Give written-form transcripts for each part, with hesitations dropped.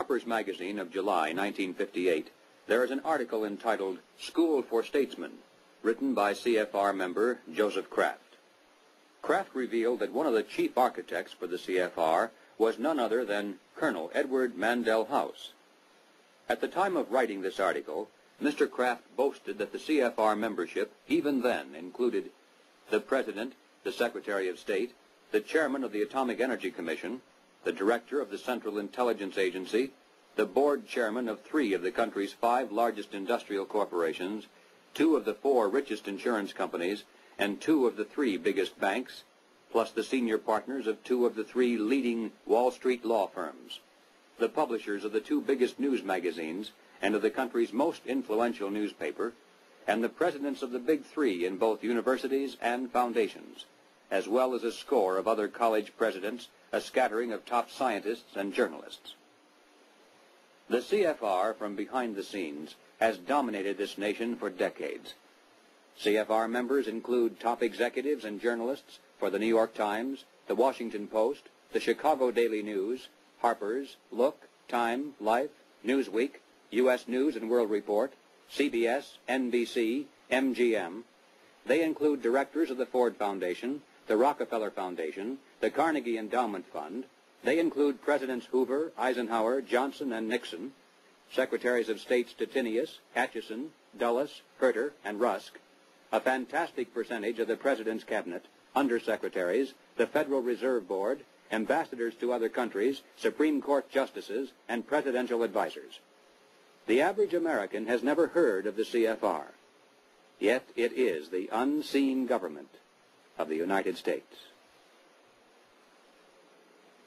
Harper's Magazine of July 1958, there is an article entitled School for Statesmen, written by CFR member Joseph Kraft. Kraft revealed that one of the chief architects for the CFR was none other than Colonel Edward Mandell House. At the time of writing this article, Mr. Kraft boasted that the CFR membership, even then, included the President, the Secretary of State, the Chairman of the Atomic Energy Commission, the Director of the Central Intelligence Agency, the Board Chairman of 3 of the country's 5 largest industrial corporations, 2 of the 4 richest insurance companies, and 2 of the 3 biggest banks, plus the senior partners of 2 of the 3 leading Wall Street law firms, the publishers of the 2 biggest news magazines and of the country's most influential newspaper, and the presidents of the Big 3 in both universities and foundations, as well as a score of other college presidents, a scattering of top scientists and journalists. The CFR, from behind the scenes, has dominated this nation for decades. CFR members include top executives and journalists for the New York Times, the Washington Post, the Chicago Daily News, Harper's, Look, Time, Life, Newsweek, U.S. News and World Report, CBS, NBC, MGM. They include directors of the Ford Foundation, the Rockefeller Foundation, the Carnegie Endowment Fund. They include Presidents Hoover, Eisenhower, Johnson, and Nixon, Secretaries of State Stettinius, Atchison, Dulles, Herter, and Rusk, a fantastic percentage of the President's Cabinet, undersecretaries, the Federal Reserve Board, ambassadors to other countries, Supreme Court justices, and presidential advisors. The average American has never heard of the CFR, yet it is the unseen government of the United States.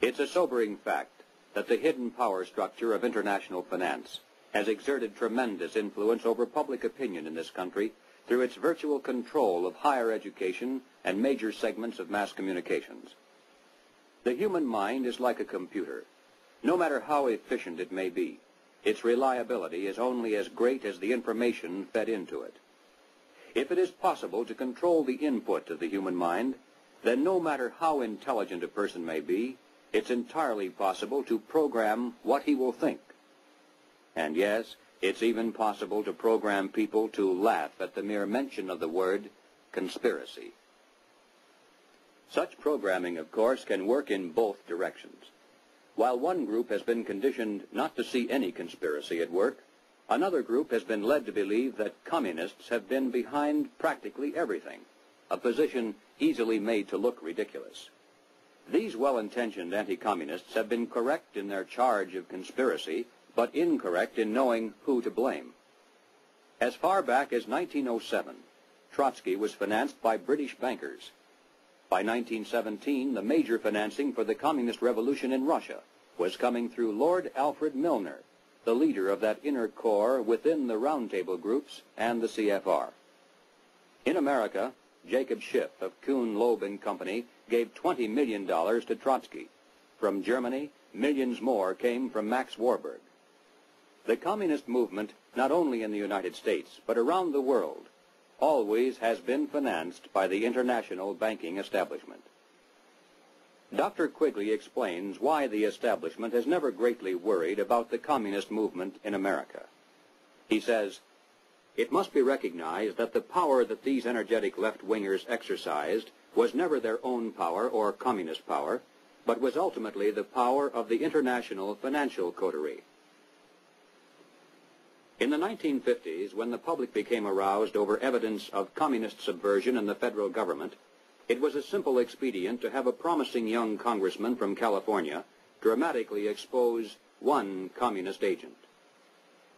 It's a sobering fact that the hidden power structure of international finance has exerted tremendous influence over public opinion in this country through its virtual control of higher education and major segments of mass communications. The human mind is like a computer. No matter how efficient it may be, its reliability is only as great as the information fed into it. If it is possible to control the input of the human mind, then no matter how intelligent a person may be, it's entirely possible to program what he will think. And yes, it's even possible to program people to laugh at the mere mention of the word conspiracy. Such programming, of course, can work in both directions. While one group has been conditioned not to see any conspiracy at work, another group has been led to believe that communists have been behind practically everything, a position easily made to look ridiculous. These well-intentioned anti-communists have been correct in their charge of conspiracy, but incorrect in knowing who to blame. As far back as 1907, Trotsky was financed by British bankers. By 1917, the major financing for the communist revolution in Russia was coming through Lord Alfred Milner, the leader of that inner core within the Round Table groups and the CFR. In America, Jacob Schiff of Kuhn, Loeb & Company gave $20 million to Trotsky. From Germany, millions more came from Max Warburg. The communist movement, not only in the United States, but around the world, always has been financed by the international banking establishment. Dr. Quigley explains why the establishment has never greatly worried about the communist movement in America. He says, "It must be recognized that the power that these energetic left-wingers exercised was never their own power or communist power, but was ultimately the power of the international financial coterie." In the 1950s, when the public became aroused over evidence of communist subversion in the federal government, it was a simple expedient to have a promising young congressman from California dramatically expose one communist agent.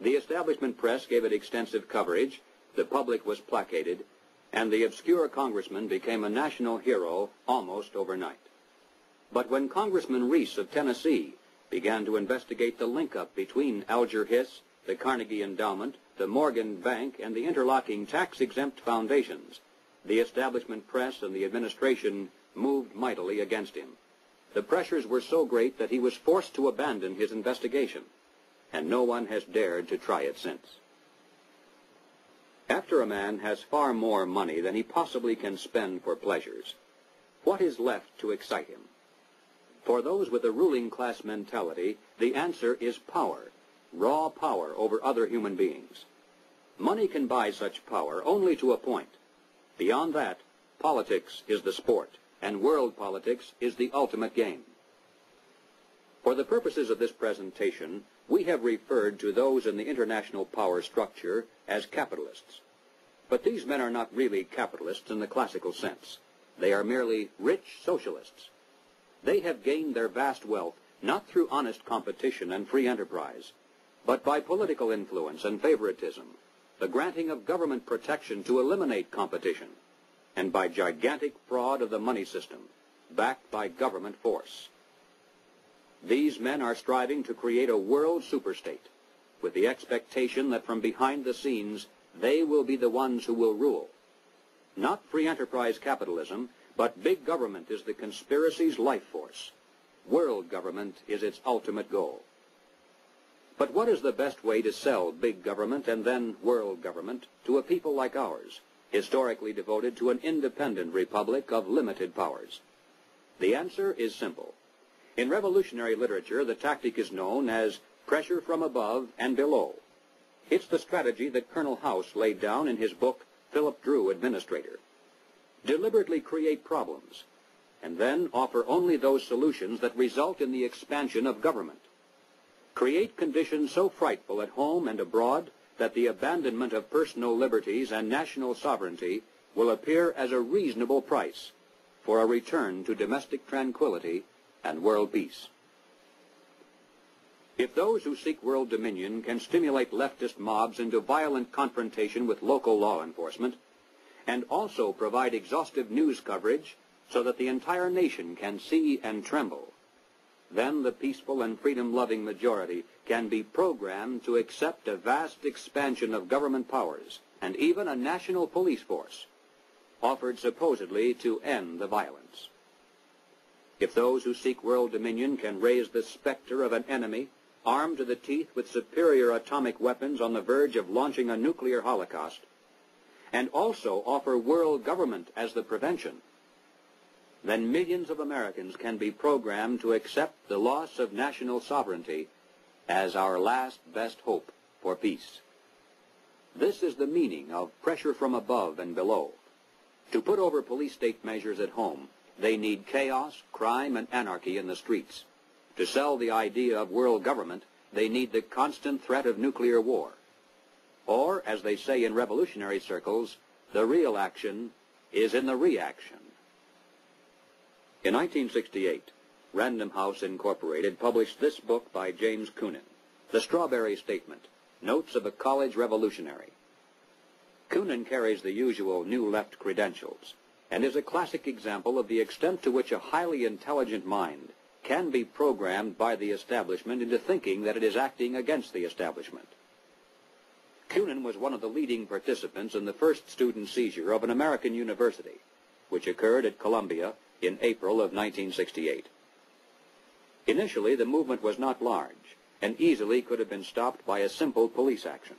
The establishment press gave it extensive coverage, the public was placated, and the obscure congressman became a national hero almost overnight. But when Congressman Reese of Tennessee began to investigate the link-up between Alger Hiss, the Carnegie Endowment, the Morgan Bank, and the interlocking tax-exempt foundations, the establishment press and the administration moved mightily against him. The pressures were so great that he was forced to abandon his investigation, and no one has dared to try it since. After a man has far more money than he possibly can spend for pleasures, what is left to excite him? For those with a ruling class mentality, the answer is power, raw power over other human beings. Money can buy such power only to a point. Beyond that, politics is the sport, and world politics is the ultimate game. For the purposes of this presentation, we have referred to those in the international power structure as capitalists. But these men are not really capitalists in the classical sense. They are merely rich socialists. They have gained their vast wealth not through honest competition and free enterprise, but by political influence and favoritism, the granting of government protection to eliminate competition, and by gigantic fraud of the money system, backed by government force. These men are striving to create a world superstate, with the expectation that from behind the scenes they will be the ones who will rule. Not free enterprise capitalism, but big government is the conspiracy's life force. World government is its ultimate goal. But what is the best way to sell big government and then world government to a people like ours, historically devoted to an independent republic of limited powers? The answer is simple. In revolutionary literature, the tactic is known as pressure from above and below. It's the strategy that Colonel House laid down in his book, Philip Drew, Administrator. Deliberately create problems, and then offer only those solutions that result in the expansion of government. Create conditions so frightful at home and abroad that the abandonment of personal liberties and national sovereignty will appear as a reasonable price for a return to domestic tranquility and world peace. If those who seek world dominion can stimulate leftist mobs into violent confrontation with local law enforcement, and also provide exhaustive news coverage so that the entire nation can see and tremble, then the peaceful and freedom-loving majority can be programmed to accept a vast expansion of government powers and even a national police force, offered supposedly to end the violence. If those who seek world dominion can raise the specter of an enemy armed to the teeth with superior atomic weapons on the verge of launching a nuclear holocaust, and also offer world government as the prevention, then millions of Americans can be programmed to accept the loss of national sovereignty as our last best hope for peace. This is the meaning of pressure from above and below. To put over police state measures at home, they need chaos, crime, and anarchy in the streets. To sell the idea of world government, they need the constant threat of nuclear war. Or, as they say in revolutionary circles, the real action is in the reaction. In 1968, Random House Incorporated published this book by James Coonan, The Strawberry Statement, Notes of a College Revolutionary. Coonan carries the usual New Left credentials and is a classic example of the extent to which a highly intelligent mind can be programmed by the establishment into thinking that it is acting against the establishment. Coonan was one of the leading participants in the first student seizure of an American university, which occurred at Columbia in April of 1968. Initially, the movement was not large and easily could have been stopped by a simple police action.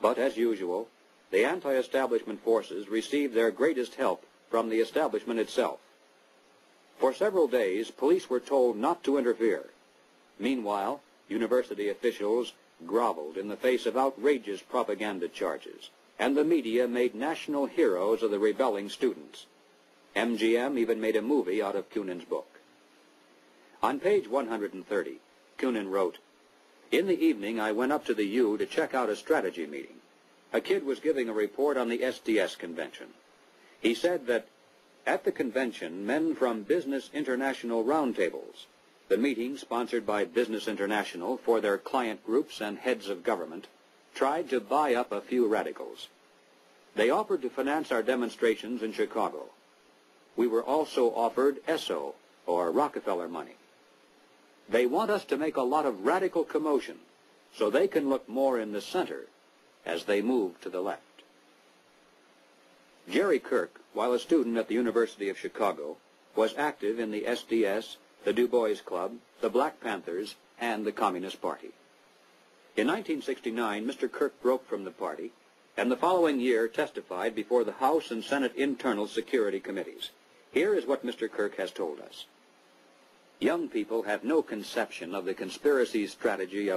But as usual, the anti-establishment forces received their greatest help from the establishment itself. For several days, police were told not to interfere. Meanwhile, university officials groveled in the face of outrageous propaganda charges, and the media made national heroes of the rebelling students. MGM even made a movie out of Coonan's book. On page 130, Coonan wrote, "In the evening, I went up to the U to check out a strategy meeting. A kid was giving a report on the SDS convention. He said that at the convention, men from Business International roundtables, the meeting sponsored by Business International for their client groups and heads of government, tried to buy up a few radicals. They offered to finance our demonstrations in Chicago. We were also offered ESSO, or Rockefeller money. They want us to make a lot of radical commotion so they can look more in the center as they move to the left." Jerry Kirk, while a student at the University of Chicago, was active in the SDS, the Du Bois Club, the Black Panthers, and the Communist Party. In 1969, Mr. Kirk broke from the party, and the following year testified before the House and Senate Internal Security Committees. Here is what Mr. Kirk has told us. Young people have no conception of the conspiracy strategy of